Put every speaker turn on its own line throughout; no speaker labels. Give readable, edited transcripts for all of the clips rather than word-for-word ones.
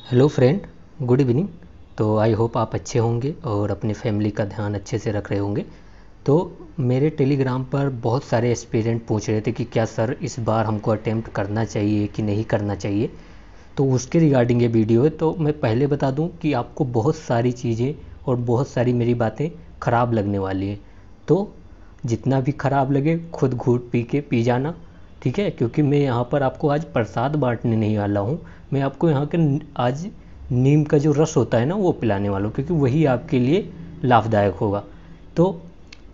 Hello friend, good evening. तो I hope आप अच्छे होंगे और अपनी फैमिली का ध्यान अच्छे से रख रहे होंगे। तो मेरे टेलीग्राम पर बहुत सारे एस्पिरेंट पूछ रहे थे कि क्या सर इस बार हमको अटेम्प्ट करना चाहिए कि नहीं करना चाहिए। तो उसके रिगार्डिंग ये वीडियो है। तो मैं पहले बता दूं कि आपको बहुत सारी चीज़ें और बहुत सारी मेरी बातें ख़राब लगने वाली हैं। तो जितना भी ख़राब लगे खुद घूट पी के पी जाना, ठीक है। क्योंकि मैं यहाँ पर आपको आज प्रसाद बांटने नहीं वाला हूँ। मैं आपको यहाँ के आज नीम का जो रस होता है ना वो पिलाने वाला हूँ, क्योंकि वही आपके लिए लाभदायक होगा। तो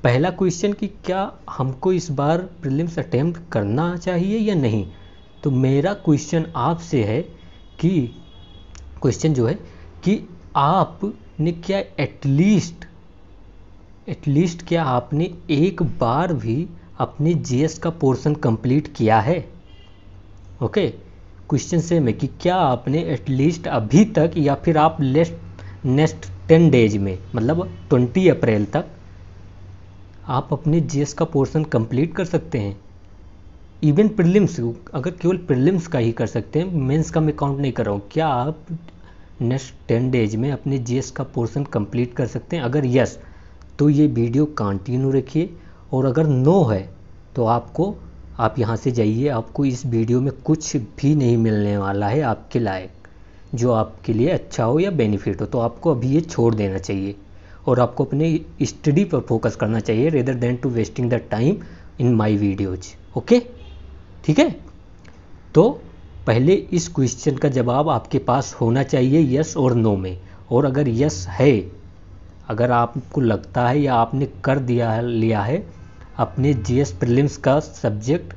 पहला क्वेश्चन कि क्या हमको इस बार प्रीलिम्स अटेम्प्ट करना चाहिए या नहीं। तो मेरा क्वेश्चन आपसे है कि क्वेश्चन जो है कि आपने क्या एटलीस्ट क्या आपने एक बार भी अपने जीएस का पोर्शन कंप्लीट किया है। ओके, क्वेश्चन सेम है कि क्या आपने एटलीस्ट अभी तक या फिर आप नेक्स्ट 10 डेज में मतलब 20 अप्रैल तक आप अपने जीएस का पोर्शन कंप्लीट कर सकते हैं। इवन प्रीलिम्स, अगर केवल प्रीलिम्स का ही कर सकते हैं, मेंस का मैं काउंट नहीं कर रहा हूँ, क्या आप नेक्स्ट 10 डेज में अपने जीएस का पोर्शन कंप्लीट कर सकते हैं। अगर यस तो ये वीडियो कंटिन्यू रखिए, और अगर नो है तो आप यहाँ से जाइए। आपको इस वीडियो में कुछ भी नहीं मिलने वाला है आपके लायक जो आपके लिए अच्छा हो या बेनिफिट हो। तो आपको अभी ये छोड़ देना चाहिए और आपको अपने स्टडी पर फोकस करना चाहिए rather than to wasting the time in my videos. Okay, ठीक है। तो पहले इस क्वेश्चन का जवाब आपके पास होना चाहिए यस और नो में। और अगर यस है, अगर आपको लगता है या आपने कर लिया है अपने जीएस प्रीलिम्स का सब्जेक्ट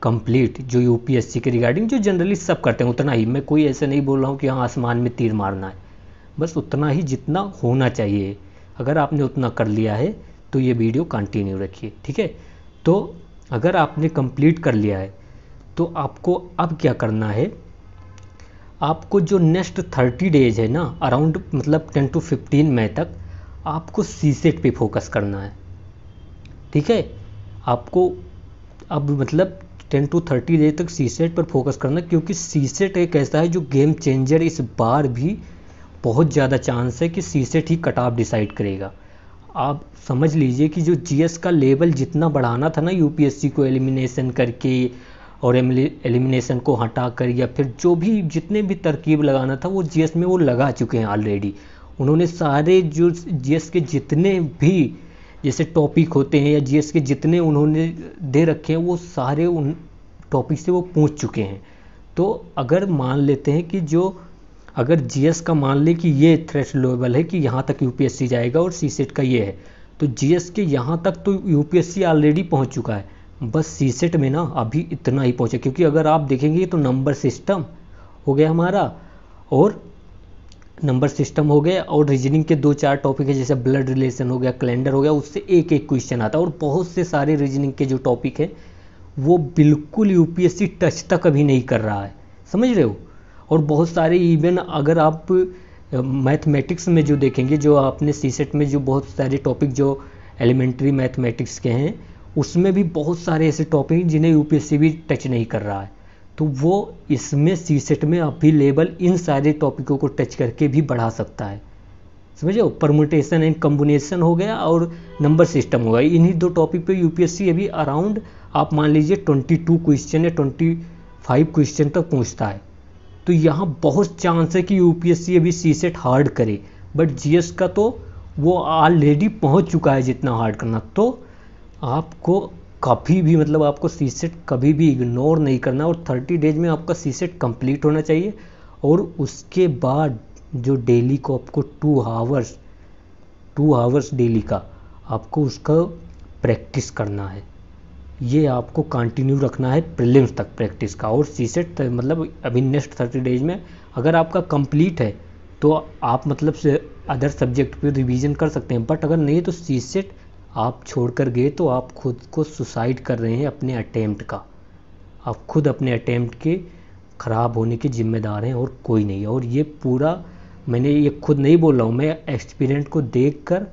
कंप्लीट, जो यूपीएससी के रिगार्डिंग जो जनरली सब करते हैं उतना ही, मैं कोई ऐसे नहीं बोल रहा हूँ कि हाँ आसमान में तीर मारना है, बस उतना ही जितना होना चाहिए। अगर आपने उतना कर लिया है तो ये वीडियो कंटिन्यू रखिए, ठीक है। तो अगर आपने कंप्लीट कर लिया है तो आपको अब क्या करना है, आपको जो नेक्स्ट 30 डेज है ना, अराउंड मतलब 10 to 15 मई तक आपको सीसेट पे फोकस करना है, ठीक है। आपको अब मतलब 10 to 30 डेज तक सीसेट पर फोकस करना, क्योंकि सीसेट एक ऐसा है जो गेम चेंजर, इस बार भी बहुत ज़्यादा चांस है कि सीसेट ही कट ऑफ डिसाइड करेगा। आप समझ लीजिए कि जो जीएस का लेवल जितना बढ़ाना था ना यूपीएससी को एलिमिनेशन करके और एलिमिनेशन को हटा कर, या फिर जो भी जितने भी तरकीब लगाना था वो जीएस में वो लगा चुके हैं ऑलरेडी। उन्होंने सारे जो जीएस के जितने भी जैसे टॉपिक होते हैं या जीएस के जितने उन्होंने दे रखे हैं वो सारे उन टॉपिक से वो पूछ चुके हैं। तो अगर मान लेते हैं कि जो अगर जीएस का मान ले कि ये थ्रेश लेवल है कि यहाँ तक यूपीएससी जाएगा और सीसेट का ये है, तो जीएस के यहाँ तक तो यूपीएससी ऑलरेडी पहुँच चुका है, बस सीसेट में ना अभी इतना ही पहुँचा। क्योंकि अगर आप देखेंगे तो नंबर सिस्टम हो गया हमारा, और नंबर सिस्टम हो गया, और रीजनिंग के 2-4 टॉपिक है जैसे ब्लड रिलेशन हो गया, कैलेंडर हो गया, उससे एक एक क्वेश्चन आता है। और बहुत से सारे रीजनिंग के जो टॉपिक है वो बिल्कुल यूपीएससी टच तक अभी नहीं कर रहा है, समझ रहे हो। और बहुत सारे इवन अगर आप मैथमेटिक्स में जो देखेंगे, जो आपने सीसेट में जो बहुत सारे टॉपिक जो एलिमेंट्री मैथमेटिक्स के हैं उसमें भी बहुत सारे ऐसे टॉपिक जिन्हें यूपीएससी भी टच नहीं कर रहा है। तो वो इसमें सीसेट में अभी लेवल इन सारे टॉपिकों को टच करके भी बढ़ा सकता है, समझो। परमुटेशन एंड कम्बिनेशन हो गया और नंबर सिस्टम हो गया, इन्हीं 2 टॉपिक पे यूपीएससी अभी अराउंड आप मान लीजिए 22 क्वेश्चन या 25 क्वेश्चन तक पहुंचता है। तो यहाँ बहुत चांस है कि यूपीएससी अभी सीसेट हार्ड करे, बट जीएस का तो वो ऑलरेडी पहुंच चुका है जितना हार्ड करना। तो आपको कभी भी मतलब आपको सीसेट कभी भी इग्नोर नहीं करना, और 30 डेज में आपका सीसेट कंप्लीट होना चाहिए। और उसके बाद जो डेली को आपको 2 आवर्स डेली का आपको उसका प्रैक्टिस करना है, ये आपको कंटिन्यू रखना है प्रीलिम्स तक प्रैक्टिस का। और सीसेट मतलब अभी नेक्स्ट 30 डेज में अगर आपका कंप्लीट है तो आप मतलब से अदर सब्जेक्ट पे रिवीजन कर सकते हैं, बट अगर नहीं तो सीसेट आप छोड़कर गए तो आप खुद को सुसाइड कर रहे हैं अपने अटेम्प्ट का। आप खुद अपने अटेम्प्ट के ख़राब होने के जिम्मेदार हैं और कोई नहीं। और ये पूरा मैंने ये खुद नहीं बोल रहा हूँ, मैं एक्सपीरियंस को देखकर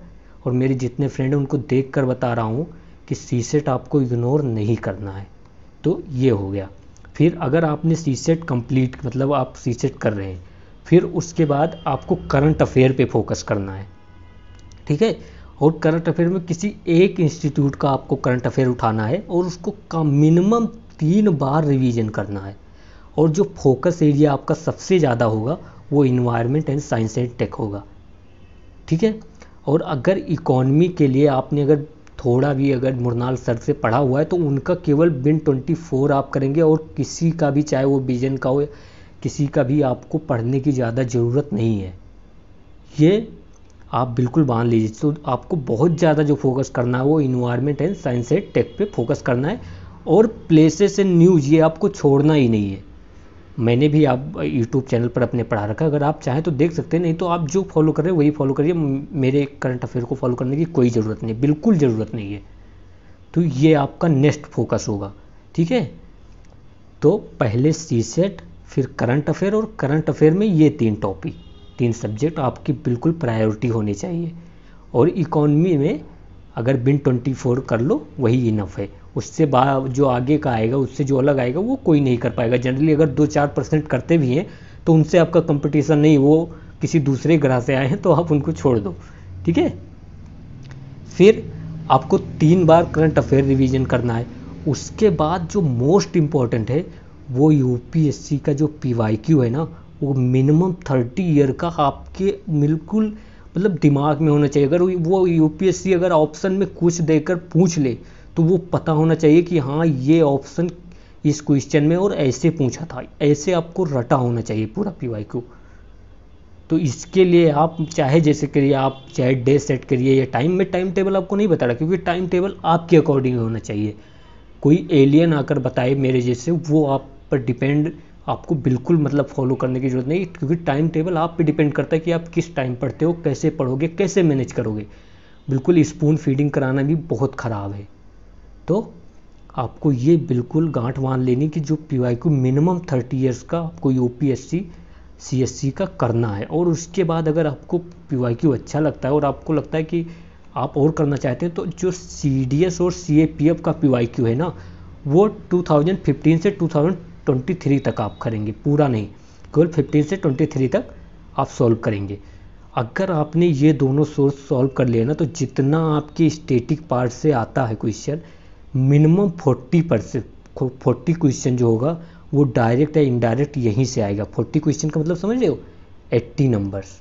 और मेरे जितने फ्रेंड हैं उनको देखकर बता रहा हूँ कि सीसेट आपको इग्नोर नहीं करना है। तो ये हो गया। फिर अगर आपने सीसेट कंप्लीट मतलब आप सीसेट कर रहे हैं, फिर उसके बाद आपको करंट अफेयर पे फोकस करना है, ठीक है। और करंट अफेयर में किसी एक इंस्टीट्यूट का आपको करंट अफेयर उठाना है और उसको का मिनिमम 3 बार रिवीजन करना है। और जो फोकस एरिया आपका सबसे ज़्यादा होगा वो environment and science and tech होगा, ठीक है। और अगर इकोनॉमी के लिए आपने अगर थोड़ा भी अगर मुरनाल सर से पढ़ा हुआ है तो उनका केवल बिन 24 आप करेंगे, और किसी का भी चाहे वो विजन का हो, किसी का भी आपको पढ़ने की ज़्यादा ज़रूरत नहीं है, ये आप बिल्कुल मान लीजिए। तो आपको बहुत ज़्यादा जो फोकस करना है वो environment and science and tech पे फोकस करना है, और प्लेसेस एंड न्यूज़ ये आपको छोड़ना ही नहीं है। मैंने भी आप यूट्यूब चैनल पर अपने पढ़ा रखा है, अगर आप चाहें तो देख सकते हैं, नहीं तो आप जो फॉलो कर रहे हैं वही फॉलो करिए। मेरे करंट अफेयर को फॉलो करने की कोई ज़रूरत नहीं, बिल्कुल ज़रूरत नहीं है। तो ये आपका नेक्स्ट फोकस होगा, ठीक है। तो पहले सीसेट, फिर करंट अफेयर, और करंट अफेयर में ये 3 सब्जेक्ट आपकी बिल्कुल प्रायोरिटी होनी चाहिए। और इकॉनमी में अगर बिन 24 कर लो वही इनफ है, उससे जो आगे का आएगा, उससे जो अलग आएगा वो कोई नहीं कर पाएगा। जनरली अगर 2-4% करते भी हैं तो उनसे आपका कंपटीशन नहीं, वो किसी दूसरे ग्रह से आए हैं तो आप उनको छोड़ दो, ठीक है। फिर आपको 3 बार करंट अफेयर रिवीजन करना है। उसके बाद जो मोस्ट इम्पॉर्टेंट है वो यूपीएससी का जो पीवाईक्यू है ना, वो मिनिमम 30 ईयर का आपके बिल्कुल मतलब दिमाग में होना चाहिए। अगर वो यूपीएससी अगर ऑप्शन में कुछ देकर पूछ ले तो वो पता होना चाहिए कि हाँ ये ऑप्शन इस क्वेश्चन में और ऐसे पूछा था, ऐसे आपको रटा होना चाहिए पूरा पीवाईक्यू। तो इसके लिए आप चाहे जैसे करिए, आप चाहे डे सेट करिए या टाइम में, टाइम टेबल आपको नहीं बता रहा, क्योंकि टाइम टेबल आपके अकॉर्डिंग होना चाहिए। कोई एलियन आकर बताए मेरे जैसे, वो आप पर डिपेंड, आपको बिल्कुल मतलब फॉलो करने की जरूरत नहीं, क्योंकि टाइम टेबल आप पे डिपेंड करता है कि आप किस टाइम पढ़ते हो, कैसे पढ़ोगे, कैसे मैनेज करोगे। बिल्कुल स्पून फीडिंग कराना भी बहुत ख़राब है। तो आपको ये बिल्कुल गांठ बांध लेनी कि जो पीवाईक्यू मिनिमम 30 इयर्स का आपको यूपीएससी सीएससी का करना है। और उसके बाद अगर आपको पीवाईक्यू अच्छा लगता है और आपको लगता है कि आप और करना चाहते हैं, तो जो सीडीएस और सीएपीएफ का पीवाईक्यू है ना, वो 2015 से 2023 तक आप करेंगे, पूरा नहीं, केवल 15 से 23 तक आप सॉल्व करेंगे। अगर आपने ये दोनों सोर्स सॉल्व कर लिया ना, तो जितना आपके स्टैटिक पार्ट से आता है क्वेश्चन, मिनिमम 40 क्वेश्चन जो होगा वो डायरेक्ट या इनडायरेक्ट यहीं से आएगा। 40 क्वेश्चन का मतलब समझ रहे हो, 80 नंबर्स।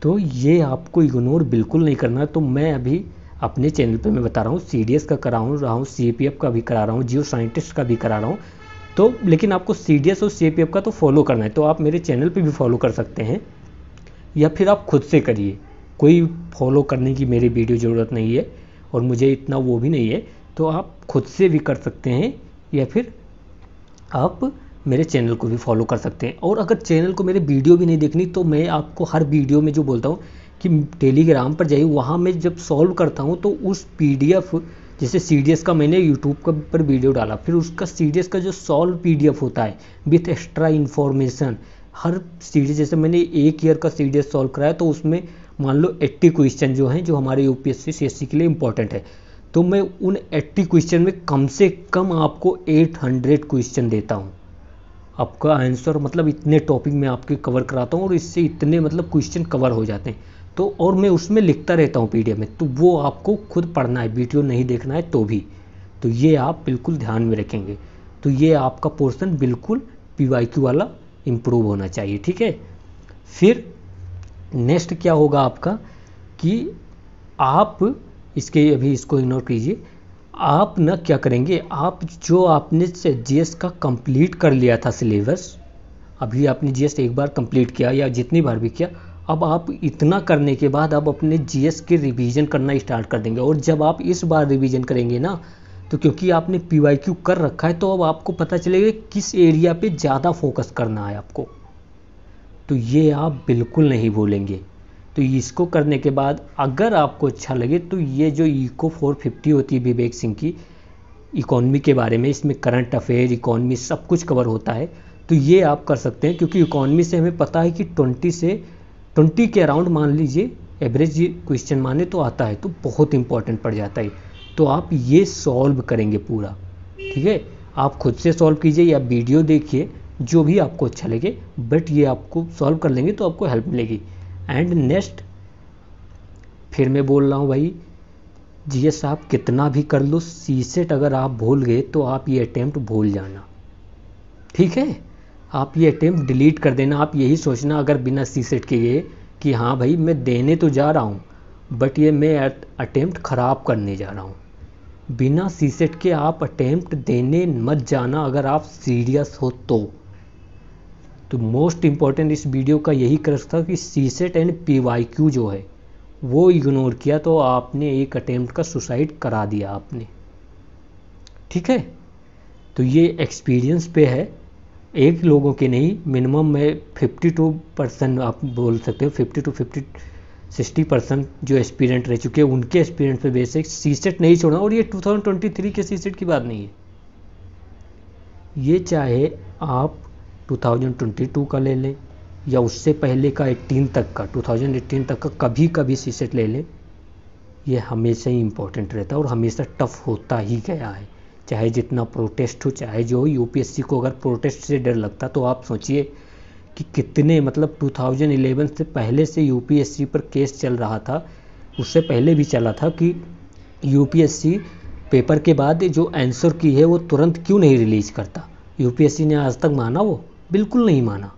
तो ये आपको इग्नोर बिल्कुल नहीं करना है। तो मैं अभी अपने चैनल पे मैं बता रहा हूँ, सीडीएस का करा रहा हूँ, सीएपीएफ का भी करा रहा हूँ, जियो साइंटिस्ट का भी करा रहा हूँ। तो लेकिन आपको सीडीएस और सीएपीएफ का तो फॉलो करना है, तो आप मेरे चैनल पे भी फॉलो कर सकते हैं, या फिर आप खुद से करिए। कोई फॉलो करने की मेरी वीडियो ज़रूरत नहीं है, और मुझे इतना वो भी नहीं है, तो आप खुद से भी कर सकते हैं, या फिर आप मेरे चैनल को भी फॉलो कर सकते हैं। और अगर चैनल को मेरे वीडियो भी नहीं देखनी, तो मैं आपको हर वीडियो में जो बोलता हूँ कि टेलीग्राम पर जाइए, वहाँ मैं जब सॉल्व करता हूँ तो उस पीडीएफ, जैसे सीडीएस का मैंने यूट्यूब पर वीडियो डाला, फिर उसका सीडीएस का जो सॉल्व पीडीएफ होता है with extra information, her CDS, जैसे मैंने 1 ईयर का सीडीएस सॉल्व कराया तो उसमें मान लो 80 क्वेश्चन जो हैं, जो हमारे यूपीएससी सीएससी के लिए इंपॉर्टेंट है, तो मैं उन 80 क्वेश्चन में कम से कम आपको 800 क्वेश्चन देता हूँ। आपका आंसर मतलब इतने टॉपिक में आपके कवर कराता हूँ, और इससे इतने मतलब क्वेश्चन कवर हो जाते हैं। तो और मैं उसमें लिखता रहता हूँ पीडीएफ में, तो वो आपको खुद पढ़ना है, वीडियो नहीं देखना है तो भी। तो ये आप बिल्कुल ध्यान में रखेंगे। तो ये आपका पोर्शन बिल्कुल पीवाईक्यू वाला इम्प्रूव होना चाहिए, ठीक है। फिर नेक्स्ट क्या होगा आपका कि आप इसके अभी इसको इग्नोर कीजिए। आप ना क्या करेंगे, आप जो आपने जीएस का कंप्लीट कर लिया था सिलेबस, अभी आपने जीएस एक बार कंप्लीट किया या जितनी बार भी किया, अब आप इतना करने के बाद अब अपने जीएस के रिवीजन करना स्टार्ट कर देंगे। और जब आप इस बार रिवीजन करेंगे ना, तो क्योंकि आपने पीवाईक्यू कर रखा है, तो अब आपको पता चलेगा किस एरिया पे ज़्यादा फोकस करना है आपको। तो ये आप बिल्कुल नहीं भूलेंगे। तो इसको करने के बाद अगर आपको अच्छा लगे, तो ये जो इको 450 होती है विवेक सिंह की, इकॉनमी के बारे में, इसमें करंट अफेयर, इकॉनमी सब कुछ कवर होता है, तो ये आप कर सकते हैं। क्योंकि इकॉनमी से हमें पता है कि 20 के अराउंड मान लीजिए एवरेज क्वेश्चन माने तो आता है, तो बहुत इंपॉर्टेंट पड़ जाता है। तो आप ये सॉल्व करेंगे पूरा, ठीक है। आप खुद से सॉल्व कीजिए या वीडियो देखिए, जो भी आपको अच्छा लगे, बट ये आपको सॉल्व कर लेंगे तो आपको हेल्प मिलेगी। एंड नेक्स्ट फिर मैं बोल रहा हूँ भाई, जीएस आप कितना भी कर लो, सीसेट अगर आप भूल गए तो आप ये अटेम्प्ट भूल जाना, ठीक है। आप ये अटेम्प्ट डिलीट कर देना। आप यही सोचना अगर बिना सीसेट के गए कि हाँ भाई मैं देने तो जा रहा हूँ, बट ये मैं अटेम्प्ट ख़राब करने जा रहा हूँ। बिना सीसेट के आप अटेम्प्ट देने मत जाना अगर आप सीरियस हो तो मोस्ट इम्पॉर्टेंट इस वीडियो का यही क्रक्स था कि सीसेट एंड पीवाईक्यू जो है वो इग्नोर किया तो आपने एक अटेम्प्ट का सुसाइड करा दिया आपने, ठीक है। तो ये एक्सपीरियंस पे है, एक लोगों के नहीं, मिनिमम में 52% आप बोल सकते हो, 50 to 60% जो एक्सपीरियंट रह चुके हैं उनके एक्सपीरियंस पे बेसिक सीसेट नहीं छोड़ना। और ये 2023 के सीसेट की बात नहीं है, ये चाहे आप 2022 का ले लें या उससे पहले का 18 तक का, 2018 तक का कभी कभी सीसेट ले लें, ये हमेशा ही इम्पोर्टेंट रहता है और हमेशा टफ होता ही गया है। चाहे जितना प्रोटेस्ट हो, चाहे जो यूपीएससी को अगर प्रोटेस्ट से डर लगता तो आप सोचिए कि कितने, मतलब 2011 से पहले से यूपीएससी पर केस चल रहा था, उससे पहले भी चला था कि यूपीएससी पेपर के बाद जो आंसर की है वो तुरंत क्यों नहीं रिलीज करता। यूपीएससी ने आज तक माना? वो बिल्कुल नहीं माना।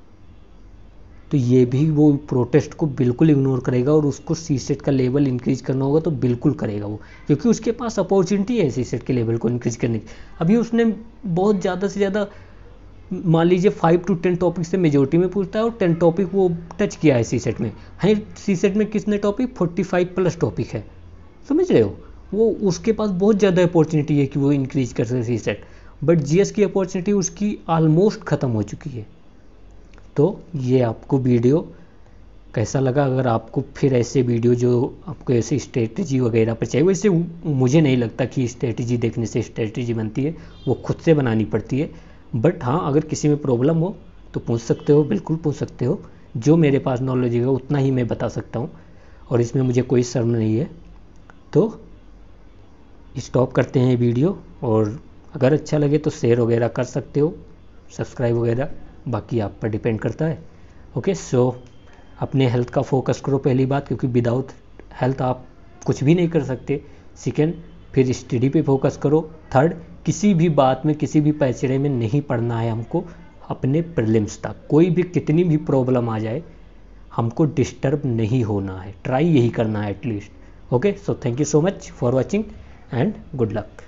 तो ये भी वो प्रोटेस्ट को बिल्कुल इग्नोर करेगा और उसको सीसेट का लेवल इंक्रीज करना होगा तो बिल्कुल करेगा वो, क्योंकि उसके पास अपॉर्चुनिटी है सीसेट के लेवल को इंक्रीज करने की। अभी उसने बहुत ज़्यादा से ज़्यादा, मान लीजिए 5 to 10 टॉपिक से मेजोरिटी में पूछता है और 10 टॉपिक वो टच किया है सीसेट में। है सीसेट में कितने टॉपिक? 45+ टॉपिक है, समझ रहे हो। वो उसके पास बहुत ज़्यादा अपॉर्चुनिटी है कि वो इंक्रीज कर सके सीसेट, बट जीएस की अपॉर्चुनिटी उसकी ऑलमोस्ट ख़त्म हो चुकी है। तो ये आपको वीडियो कैसा लगा? अगर आपको फिर ऐसे वीडियो जो आपको ऐसे स्ट्रेटजी वगैरह पर चाहिए, वैसे मुझे नहीं लगता कि स्ट्रेटजी देखने से स्ट्रेटजी बनती है, वो खुद से बनानी पड़ती है। बट हाँ, अगर किसी में प्रॉब्लम हो तो पूछ सकते हो, बिल्कुल पूछ सकते हो। जो मेरे पास नॉलेज है उतना ही मैं बता सकता हूँ और इसमें मुझे कोई शर्म नहीं है। तो स्टॉप करते हैं वीडियो, और अगर अच्छा लगे तो शेयर वगैरह कर सकते हो, सब्सक्राइब वगैरह, बाकी आप पर डिपेंड करता है। ओके, सो अपने हेल्थ का फोकस करो पहली बात, क्योंकि विदाउट हेल्थ आप कुछ भी नहीं कर सकते। सेकेंड, फिर स्टडी पे फोकस करो। थर्ड, किसी भी बात में, किसी भी पैचड़े में नहीं पड़ना है हमको। अपने प्रीलिम्स तक कोई भी कितनी भी प्रॉब्लम आ जाए हमको डिस्टर्ब नहीं होना है, ट्राई यही करना है at least. Okay, so thank you so much for watching and good luck.